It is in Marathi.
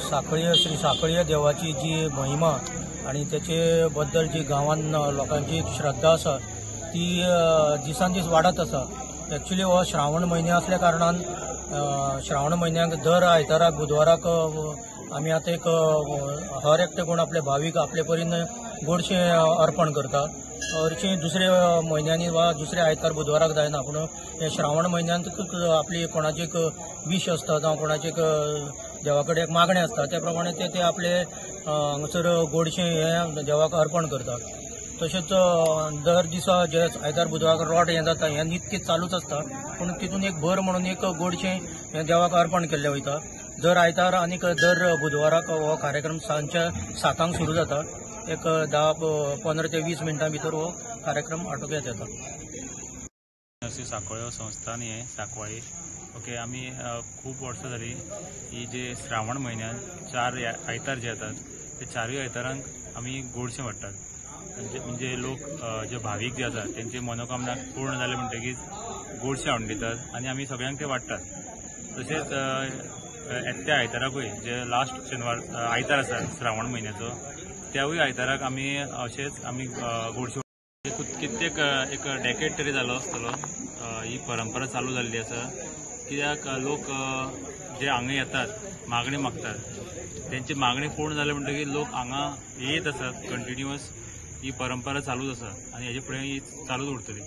साखळीय श्री साखळीय देवाची जी महिमा आणि त्याचे बद्दल जी गावान लोकांची श्रद्धा आसा ती दिसान दीस वाडत आसा। एक्चुअली हो श्रावण म्हयने असल्या कारणान श्रावण म्हयन्याक दर आयताराक बुधवाराक आमी आतां एक हर एकटे कोण आपले भावीक आपले परीन गोडशें अर्पण करता। हरशीं दुसऱ्या म्हयन्यांनी वा दुसऱ्या आयतार बुधवाराक जायना, पूण हे श्रावण म्हयन्यांत आपली कोणाची एक विश आसता जावं कोणाची एक देवा कडेन एक मागणें आसता त्या प्रमाणे ते आपले हांगासर गोडशें हें देवाक अर्पण करता। तशेंच दर दिसा जे आयतार बुधवाराक रोट हें जाता हें नित्य चालूच आसता, पूण तितून एक भर म्हणून एक गोडशें हें देवाक अर्पण केल्लें वयता। दर आयतार आनीक दर बुधवाराक हो कार्यक्रम सांजच्या 7 सुरू जाता। एक 10-15 ते 20 मिनटां भितर हो कार्यक्रम आटोक्यात येता। अशी साखळ्यो संस्थान हे सांकवाळे ओके आमी खूब वर्सां जाली ही जे श्रावण म्हयन्यात 4 आयतार जे येतात ते 4 आयतारांक आमी गोडशें वाडटात। म्हणजे लोक जे भावीक जे आसात त्यांची मनोकामना पूर्ण जाले म्हणटकीच गोडशें हाडून दितात आनी आमी सगळ्यांक ते वाडटात। तशेंच येत्या आयताराकूय जे लास्ट शेनवार आयतार आसा श्रावण म्हयन्याचो त्यावूय आयताराक आमी अशेंच आमी गोडशें कित्येक एक डेकेड तरी जालो आसतलो ही परंपरा चालू जाल्ली आसा। कित्याक लोक जे हांगा येतात मागणी मागतात त्यांची मागणी पूर्ण जाले म्हणटकीर लोक हांगा येत आसात। कंटिन्युअस ही परंपरा चालूच आसा आनी हेजे फुडें ही चालूच उरतली।